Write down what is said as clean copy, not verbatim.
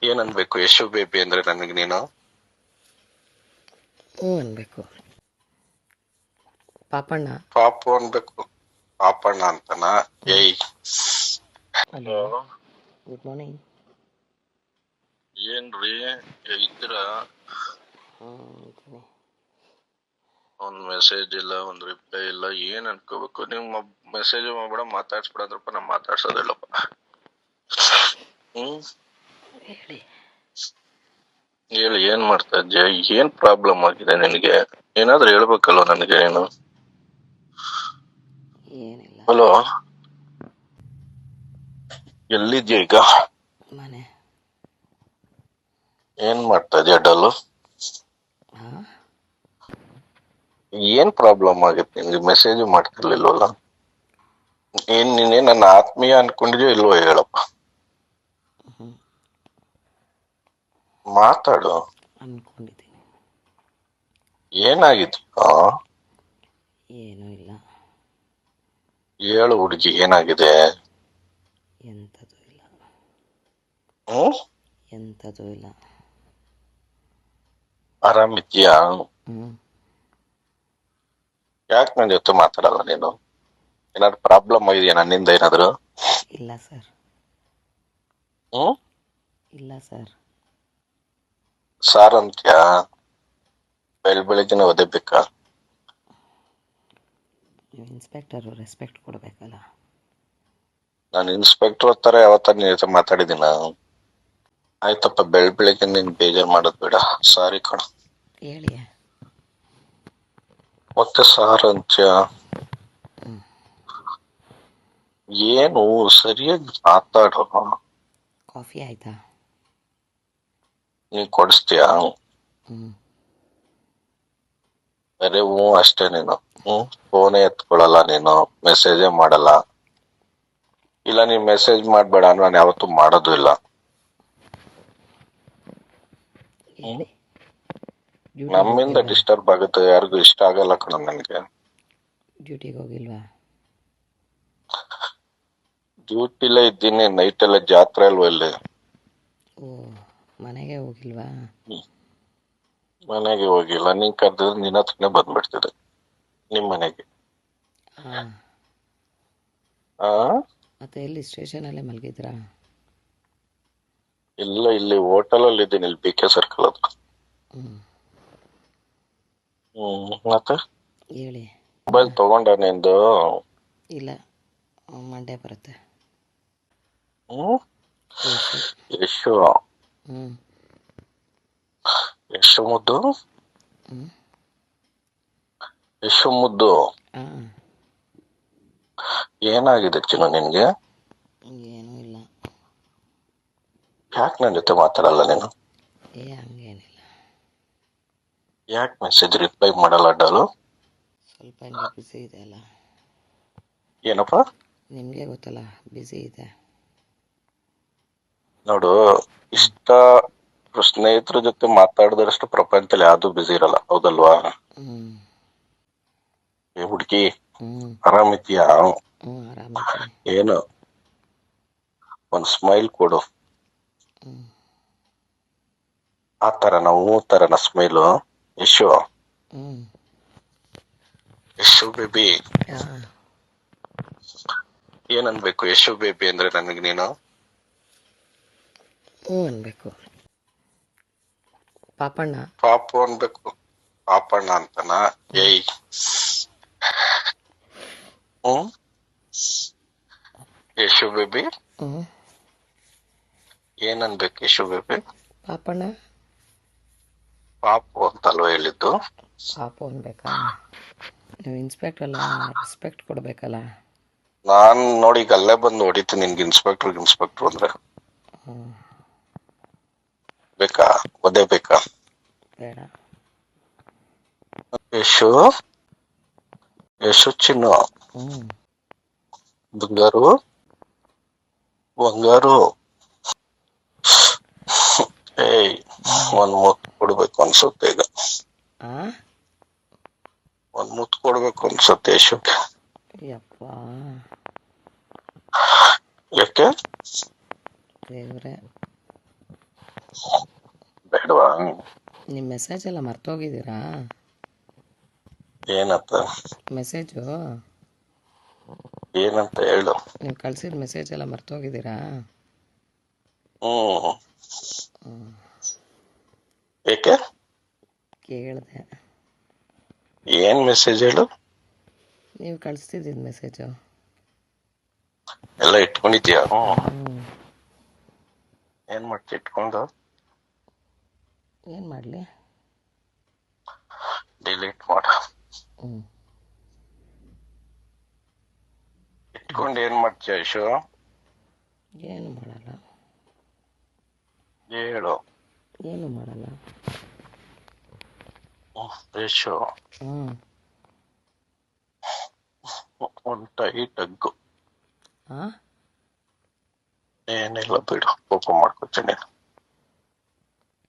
ಏನನ್ಬೇಕು Yashu baby ಅಂದ್ರೆ ನನಗೆ ನೀನು ಹ್ಞೂ ಅನ್ಬೇಕು. ಪಾಪಣ್ಣ. ಪಾಪು ಅನ್ಬೇಕು. ಪಾಪಣ್ಣ ಅಂತನ? ಏಯ್ ಹಲೋ, ಗುಡ್ ಮಾರ್ನಿಂಗ್. ಏನ್ರಿ ಇದ್ರ? ಇದ್ದೀನಿ. ಒಂದ್ ಮೆಸೇಜ್ ಇಲ್ಲ, ಒಂದ್ ರಿಪ್ಲೈ ಇಲ್ಲ. ಏನ್ ಅನ್ಕೋಬೇಕು? ನೀವು ಮೆಸೇಜ್ ಮಾಡ್ಬೇಡ, ಮಾತಾಡ್ಸ್ಬಿಡಂದ್ರಪ್ಪ. ನಾ ಮಾತಾಡ್ಸೋದಿಲ್ಲಪ್ಪ. ಹೇಳಿ. ಹೇಳಿ, ಏನ್ ಮಾಡ್ತಾ ಇದ್ಯಾ? ಏನ್ ಪ್ರಾಬ್ಲಮ್ ಆಗಿದೆ ನಿನಗೆ? ಏನಾದ್ರೂ ಹೇಳ್ಬೇಕಲ್ವ ನನಗೆ ನೀನು? ಏನಿಲ್ಲ. ಹಲೋ, ಎಲ್ಲಿದ್ಯಾ ಈಗ? ಮನೆ. ಏನ್ ಮಾಡ್ತಾ ಇದ್ಯಾ ಡಲ್ಲು? ಹಾಂ, ಏನ್ ಪ್ರಾಬ್ಲಮ್ ಆಗಿತ್ತು ನಿನ್ಗೆ? ಮೆಸೇಜ್ ಮಾಡ್ತಿರ್ಲಿಲ್ವಲ್ಲ? ನೀನೇ ನನ್ನ ಆತ್ಮೀಯ ಅನ್ಕೊಂಡಿದ್ಯೋ ಇಲ್ವೋ ಹೇಳಪ್ಪ. ಮಾತಾಡು. ಅನ್ಕೊಂಡಿದ್ದೀನಿ. ಏನಾಗಿದ್ಯಾ? ಏನೂ ಇಲ್ಲ. ಹೇಳು ಹುಡುಗಿ, ಏನಾಗಿದೆ? ಎಂಥದ್ದು ಇಲ್ಲ. ಹ್ಮ್, ಎಂಥದ್ದು ಇಲ್ಲ. ಆರಾಮಿದ್ಯಾ? ಹ್ಞೂ. ಯಾಕೆ ನನ್ನ ಜೊತೆ ಮಾತಾಡಲ್ಲ ನೀನು? ಏನಾದ್ರು ಪ್ರಾಬ್ಲಮ್ ಇದೆಯಾ ನನ್ನಿಂದ ಏನಾದ್ರು? ಇಲ್ಲ ಸರ್. ಹ್ಮ್, ಇಲ್ಲ ಸರ್. ಸಾರ್ ಅಂತ್ಯಾ? ಬೆಳಿಗ್ಗೆನೆ ಓದಬೇಕಾ? ನೀವು ಇನ್ಸ್ಪೆಕ್ಟರು, ರೆಸ್ಪೆಕ್ಟ್ ಕೊಡಬೇಕಲ್ಲ. ನಾನು ಇನ್ಸ್ಪೆಕ್ಟರ್ ತರ ಯಾವತ್ತ ನಿನ್ ಜೊತೆ ಮಾತಾಡಿದ್ದೀನ? ಆಯ್ತಪ್ಪ, ಬೆಳಿಗ್ಗೆ ನೀನ್ ಬೇಜಾರ್ ಮಾಡೋದ್ ಬೇಡ. ಸಾರಿ ಕಣ. ಹೇಳಿ. ಮತ್ತೆ ಸಾರ್ ಅಂತ್ಯ? ಏನು ಸರಿಯಾಗಿ ಮಾತಾಡೋ. ಕಾಫಿ ಆಯ್ತಾ? ನೀನ್ ಕೊಡಿಸ್ತೀಯಾ? ಹ್ಞೂ. ಬರೀ ಹ್ಞೂ ಅಷ್ಟೇ ನೀನು. ಫೋನೇ ಎತ್ಕೊಳಲ್ಲ ನೀನು, ಮೆಸೇಜೇ ಮಾಡಲ್ಲ. ಇಲ್ಲ, ನೀನ್ ಮೆಸೇಜ್ ಮಾಡ್ಬೇಡ, ನಾನು ಯಾವತ್ತೂ ಮಾಡೋದು ಇಲ್ಲ. ಹೇಳಿ. ಡ್ಯೂಟಿಗೆ ನಮ್ಮಿಂದ ಹೋಗಿಲ್ವಾ? ಡಿಸ್ಟರ್ಬ್ ಆಗುತ್ತೆ, ಯಾರಿಗೂ ಇಷ್ಟ ಆಗಲ್ಲ ಕಣ ನನಗೆ. ಡ್ಯೂಟಿಗೆ ಹೋಗಿಲ್ವಾ? ಡ್ಯೂಟಿಲೇ ಇದ್ದೀನಿ. ನೈಟ್ ಎಲ್ಲ ಜಾತ್ರೆ ಅಲ್ವಾ ಇಲ್ಲಿ. ಓ, ಮನೆಗೆ ಹೋಗಿಲ್ವಾ? ಮನೆಗೆ ಹೋಗಿಲ್ಲ. ನೀನ್ ಕರೆದಿದ್ರೆ ನಿನ್ನ ಹತ್ರನೇ ಬಂದ್ಬಿಡ್ತಿದ್ದೆ, ನಿಮ್ ಮನೆಗೆ. ಹಾಂ. ಆ ಮತ್ತೆ ಎಲ್ಲಿ ಸ್ಟೇಷನಲ್ಲೇ ಮಲಗಿದ್ರಾ? ಇಲ್ಲ, ಇಲ್ಲಿ ಹೋಟೆಲ್ ಇದ್ದೀನಿ, ಇಲ್ಲಿ BK ಸರ್ಕಲ್ ಹತ್ರ. ಹ್ಞೂ. ಮತ್ತೆ ಹೇಳಿ. ಮೊಬೈಲ್ ತಗೊಂಡ ನಿಂದು? ಇಲ್ಲ, ಮಂಡೇ ಬರುತ್ತೆ. ಹ್ಮ್, ಯಶು. ಯಶು. ಹ್ಞೂ. ಯಶು ಮುದ್ದು. ಹ್ಞೂ. ಯಶು ಮುದ್ದು. ಹಾಂ. ಏನಾಗಿದೆ ಚಿನ್ನು ನಿನ್ಗೆ? ಏನೂ ಇಲ್ಲ. ಯಾಕೆ ನನ್ನ ಜೊತೆ ಮಾತಾಡಲ್ಲ ನೀನು? ಹಂಗೇನಿಲ್ಲ. ಯಾಕೆ ಮೆಸೇಜ್ ರಿಪ್ಲೈ ಮಾಡಲ್ಲ ಡಾಲು? ಸ್ವಲ್ಪ ಹಂಗೆ ಬ್ಯುಸಿ ಇದೆ ಅಲ್ಲ. ಏನಪ್ಪ? ನಿಮಗೆ ಗೊತ್ತಲ್ಲ, ಬ್ಯುಸಿ ಇದೆ. ನೋಡು, ಇಷ್ಟ ಸ್ನೇಹಿತರ ಜೊತೆ ಮಾತಾಡಿದಷ್ಟು ಪ್ರಪಂಚದಲ್ಲಿ ಯಾವ್ದು ಬಿಸಿ ಇರಲ್ಲ, ಹೌದಲ್ವಾ? ಹ್ಞೂ. ಏ ಹುಡುಗಿ, ಹ್ಞೂ. ಆರಾಮಿದ್ಯಾ? ಹ್ಞೂ, ಆರಾಮಿದ್ದೀನಿ. ಏನು, ಒಂದ್ ಸ್ಮೈಲ್ ಕೊಡು. ಹ್ಞೂ. ಆ ತರನ, ತರನ ಸ್ಮೈಲು? ಯಶು, ಹ್ಞೂ. ಯಶು ಬೇಬಿ. ಹಾಂ. ಏನನ್ಬೇಕು ಯಶು ಬೇಬಿ ಅಂದ್ರೆ ನನಗೆ ನೀನು? ಹ್ಞೂ ಅನ್ಬೇಕು. ಪಾಪಣ್ಣ. ಪಾಪು ಅನ್ಬೇಕು. ಪಾಪಣ್ಣ ಅಂತನ? ಏಯ್ ಯಶು ಬೇಬಿ. ಹ್ಞೂ. ಏನನ್ಬೇಕು ಯಶು ಬೇಬಿ? ಪಾಪಣ್ಣ. ಪಾಪು ಅಂತಲ್ವ ಹೇಳಿದ್ದು? ಪಾಪು ಅನ್ಬೇಕಾ? ನೀವು ಇನ್ಸ್ಪೆಕ್ಟ್ರಲ್ಲ, ರೆಸ್ಪೆಕ್ಟ್ ಕೊಡಬೇಕಲ್ಲ. ನಾನ್ ನೋಡಿ ಈಗ ಅಲ್ಲೇ ಬಂದು ಹೊಡಿತೀನಿ ನಿನ್ಗೆ, ಇನ್ಸ್ಪೆಕ್ಟರ್ ಅಂದ್ರೆ. ಹ್ಞೂ. ಬೇಕಾ? ಒದೇ ಬೇಕಾ? ಬೇಡ. ಯಶು, ಯಶು ಚಿನ್ನು, ಹ್ಞೂ. ಬಂಗಾರು, ಬಂಗಾರು. ಏಯ್, ಒಂದ್ ಮುತ್ತು ಕೊಡ್ಬೇಕು ಅನ್ಸುತ್ತೆ ಈಗ. ಹಾಂ. ಒಂದ್ ಮುತ್ತು ಕೊಡ್ಬೇಕು ಅನ್ಸುತ್ತೆ ಯಶುಗೆ. ಯಪ್ಪ ಯಾಕೆ? ದೇವ್ರೆ. ಬೇಡವಾ? ನಿಮ್ಮ ಮೆಸೇಜ್ ಎಲ್ಲ ಮರ್ತೋಗಿದ್ದೀರಾ? ಏನಂತ? ಮೆಸೇಜು ಏನಂತ ಹೇಳು. ನೀವು ಕಳಿಸಿದ ಮೆಸೇಜ್ ಎಲ್ಲ ಮರ್ತೋಗಿದ್ದೀರಾ? ಹ್ಮ್. ಏಕೆ? ಕೇಳಿದೆ. ಏನ್ ಮೆಸೇಜ್ ಹೇಳು. ನೀವು ಕಳಿಸ್ತಿದ್ದಿದ್ದು ಮೆಸೇಜು ಎಲ್ಲ ಇಟ್ಕೊಂಡಿದ್ಯಾ? ಹ್ಞೂ. ಏನ್ ಮಾಡ್ತಿ ಇಟ್ಕೊಂಡು? ಏನು ಮಾಡಲಿ? ಡಿಲೀಟ್ ಮಾಡ. ಹ್ಞೂ. ಇಟ್ಕೊಂಡು ಏನ್ ಮಾಡ್ತೀಯ ಯಶು? ಏನು ಮಾಡಲ್ಲ. ಹೇಳು. ಏನು ಮಾಡಲ್ಲ. ಯಶು, ಹ್ಞೂ. ಒಂದು ಟೈಟ್ ಹಗ್ಗು. ಹಾಂ. ಏನಿಲ್ಲ ಬಿಡು, ಕೋಪ ಮಾಡ್ಕೊತೀನಿ.